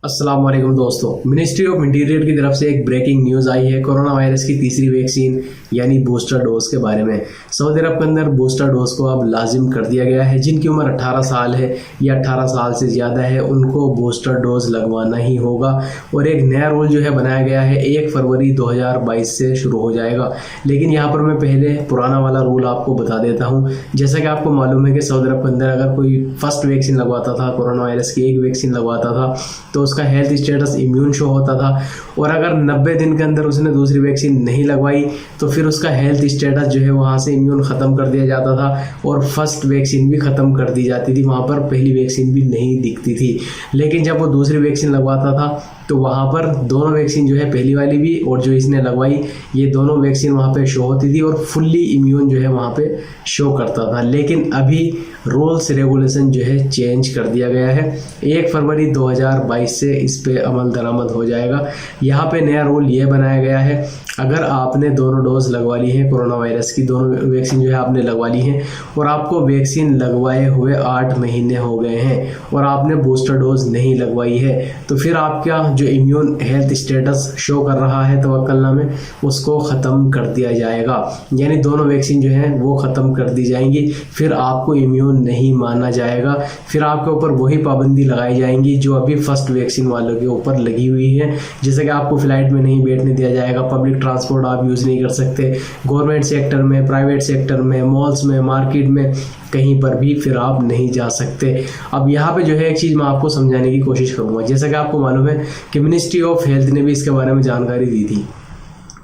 अस्सलाम वालेकुम दोस्तों, मिनिस्ट्री ऑफ इंटीरियर की तरफ से एक ब्रेकिंग न्यूज़ आई है कोरोना वायरस की तीसरी वैक्सीन यानी बूस्टर डोज के बारे में। सऊदी अरब के अंदर बूस्टर डोज को अब लाजिम कर दिया गया है। जिनकी उम्र 18 साल है या 18 साल से ज़्यादा है उनको बूस्टर डोज लगवाना ही होगा। और एक नया रूल जो है बनाया गया है 1 फरवरी 2022 से शुरू हो जाएगा। लेकिन यहाँ पर मैं पहले पुराना वाला रूल आपको बता देता हूँ। जैसा कि आपको मालूम है कि सऊदी अरब के अंदर अगर कोई फर्स्ट वैक्सीन लगवाता था, कोरोना वायरस की एक वैक्सीन लगवाता था तो उसका हेल्थ स्टेटस इम्यून शो होता था। और अगर 90 दिन के अंदर उसने दूसरी वैक्सीन नहीं लगवाई तो फिर उसका हेल्थ स्टेटस जो है वहाँ से इम्यून ख़त्म कर दिया जाता था और फर्स्ट वैक्सीन भी ख़त्म कर दी जाती थी। वहाँ पर पहली वैक्सीन भी नहीं दिखती थी। लेकिन जब वो दूसरी वैक्सीन लगवाता था तो वहाँ पर दोनों वैक्सीन जो है, पहली वाली भी और जो इसने लगवाई, ये दोनों वैक्सीन वहाँ पे शो होती थी और फुल्ली इम्यून जो है वहाँ पे शो करता था। लेकिन अभी रूल्स रेगुलेशन जो है चेंज कर दिया गया है। 1 फरवरी 2022 से इस पे अमल दरामद हो जाएगा। यहाँ पे नया रूल ये बनाया गया है, अगर आपने दोनों डोज लगवा ली हैं कोरोना वायरस की, दोनों वैक्सीन जो है आपने लगवा ली हैं और आपको वैक्सीन लगवाए हुए 8 महीने हो गए हैं और आपने बूस्टर डोज नहीं लगवाई है, तो फिर आपका जो इम्यून हेल्थ स्टेटस शो कर रहा है तवक्कुलनामे में, उसको ख़त्म कर दिया जाएगा। यानी दोनों वैक्सीन जो है वो ख़त्म कर दी जाएंगी। फिर आपको इम्यून नहीं माना जाएगा। फिर आपके ऊपर वही पाबंदी लगाई जाएंगी जो अभी फर्स्ट वैक्सीन वालों के ऊपर लगी हुई है। जैसे कि आपको फ्लाइट में नहीं बैठने दिया जाएगा, पब्लिक ट्रांसपोर्ट आप यूज़ नहीं कर सकते, गवर्नमेंट सेक्टर में, प्राइवेट सेक्टर में, मॉल्स में, मार्केट में, कहीं पर भी फिर आप नहीं जा सकते। अब यहाँ पे जो है एक चीज़ मैं आपको समझाने की कोशिश करूँगा। जैसा कि आपको मालूम है कि मिनिस्ट्री ऑफ हेल्थ ने भी इसके बारे में जानकारी दी थी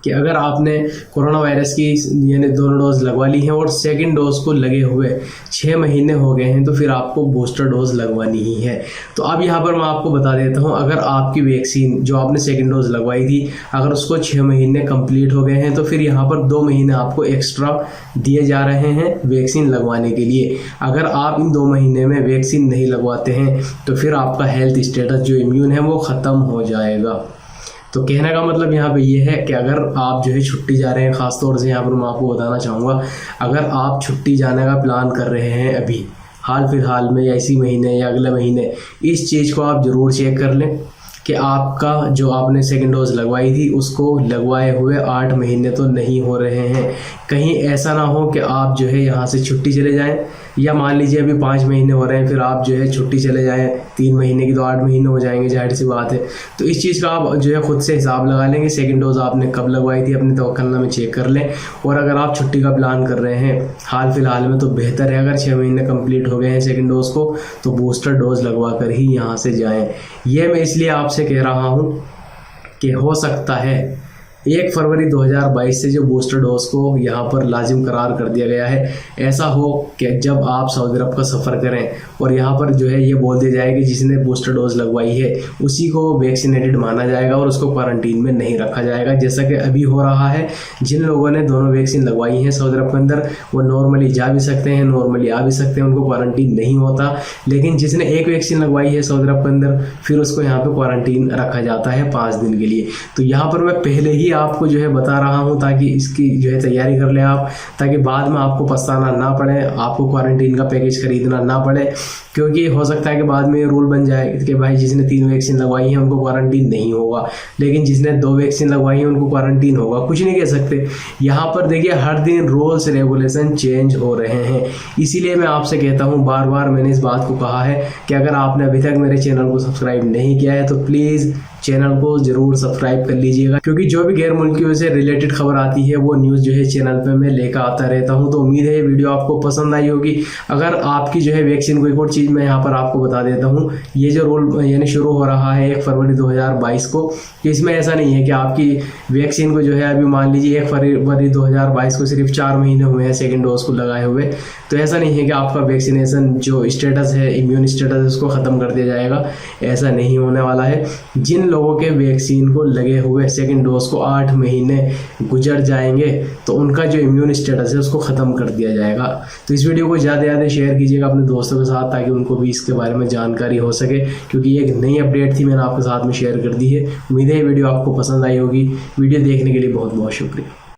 कि अगर आपने कोरोना वायरस की यानी दोनों डोज लगवा ली हैं और सेकंड डोज को लगे हुए 6 महीने हो गए हैं तो फिर आपको बूस्टर डोज लगवानी ही है। तो अब यहाँ पर मैं आपको बता देता हूँ, अगर आपकी वैक्सीन जो आपने सेकंड डोज लगवाई थी अगर उसको 6 महीने कंप्लीट हो गए हैं तो फिर यहाँ पर 2 महीने आपको एक्स्ट्रा दिए जा रहे हैं वैक्सीन लगवाने के लिए। अगर आप इन 2 महीने में वैक्सीन नहीं लगवाते हैं तो फिर आपका हेल्थ स्टेटस जो इम्यून है वो ख़त्म हो जाएगा। तो कहने का मतलब यहाँ पे ये है कि अगर आप जो है छुट्टी जा रहे हैं, ख़ास तौर से यहाँ पर मैं आपको बताना चाहूँगा, अगर आप छुट्टी जाने का प्लान कर रहे हैं अभी हाल फिलहाल में या इसी महीने या अगले महीने, इस चीज़ को आप ज़रूर चेक कर लें कि आपका जो आपने सेकंड डोज लगवाई थी उसको लगवाए हुए 8 महीने तो नहीं हो रहे हैं। कहीं ऐसा ना हो कि आप जो है यहाँ से छुट्टी चले जाएं, या मान लीजिए अभी 5 महीने हो रहे हैं फिर आप जो है छुट्टी चले जाएं 3 महीने की, तो 8 महीने हो जाएंगे, जाहिर सी बात है। तो इस चीज़ का आप जो है खुद से हिसाब लगा लेंगे, सेकंड डोज आपने कब लगवाई थी अपने तवक्कुलनामे में चेक कर लें। और अगर आप छुट्टी का प्लान कर रहे हैं हाल फिलहाल में तो बेहतर है, अगर 6 महीने कंप्लीट हो गए हैं सेकंड डोज को तो बूस्टर डोज लगवा कर ही यहाँ से जाएँ। ये मैं इसलिए आपसे कह रहा हूँ कि हो सकता है 1 फरवरी 2022 से जो बूस्टर डोज को यहाँ पर लाजिम करार कर दिया गया है, ऐसा हो कि जब आप सऊदी अरब का सफ़र करें और यहाँ पर जो है ये बोल दिया जाए कि जिसने बूस्टर डोज लगवाई है उसी को वैक्सीनेटेड माना जाएगा और उसको क्वारंटीन में नहीं रखा जाएगा, जैसा कि अभी हो रहा है। जिन लोगों ने दोनों वैक्सीन लगवाई हैं सऊदी अरब के अंदर वो नॉर्मली जा भी सकते हैं, नॉर्मली आ भी सकते हैं, उनको क्वारंटीन नहीं होता। लेकिन जिसने एक वैक्सीन लगवाई है सऊदी अरब के अंदर फिर उसको यहाँ पर क्वारंटीन रखा जाता है 5 दिन के लिए। तो यहाँ पर मैं पहले ही आपको जो है बता रहा हूं ताकि इसकी जो है तैयारी कर लें आप, ताकि बाद में आपको पछताना ना पड़े, आपको क्वारंटीन का पैकेज खरीदना ना पड़े। क्योंकि हो सकता है कि बाद में ये रूल बन जाए कि भाई जिसने 3 वैक्सीन लगवाई है उनको क्वारंटीन नहीं होगा, लेकिन जिसने 2 वैक्सीन लगवाई है उनको क्वारंटीन होगा। कुछ नहीं कह सकते। यहाँ पर देखिए हर दिन रूल्स रेगुलेशन चेंज हो रहे हैं। इसीलिए मैं आपसे कहता हूँ, बार बार मैंने इस बात को कहा है कि अगर आपने अभी तक मेरे चैनल को सब्सक्राइब नहीं किया है तो प्लीज़ चैनल को ज़रूर सब्सक्राइब कर लीजिएगा, क्योंकि जो भी गैर मुल्कियों से रिलेटेड खबर आती है वो न्यूज़ जो है चैनल पे मैं लेकर आता रहता हूं। तो उम्मीद है ये वीडियो आपको पसंद आई होगी। अगर आपकी जो है वैक्सीन, कोई और चीज़ मैं यहाँ पर आपको बता देता हूँ, ये जो रूल यानी शुरू हो रहा है 1 फरवरी 2022 को, कि इसमें ऐसा नहीं है कि आपकी वैक्सीन को जो है अभी मान लीजिए 1 फरवरी 2022 को सिर्फ 4 महीने हुए हैं सेकेंड डोज को लगाए हुए, तो ऐसा नहीं है कि आपका वैक्सीनेशन जो स्टेटस है, इम्यून स्टेटस, उसको ख़त्म कर दिया जाएगा। ऐसा नहीं होने वाला है। जिन लोगों के वैक्सीन को लगे हुए सेकंड डोज को 8 महीने गुजर जाएंगे तो उनका जो इम्यून स्टेटस है उसको ख़त्म कर दिया जाएगा। तो इस वीडियो को ज़्यादा से ज़्यादा शेयर कीजिएगा अपने दोस्तों के साथ ताकि उनको भी इसके बारे में जानकारी हो सके, क्योंकि एक नई अपडेट थी, मैंने आपके साथ में शेयर कर दी है। उम्मीद है ये वीडियो आपको पसंद आई होगी। वीडियो देखने के लिए बहुत बहुत शुक्रिया।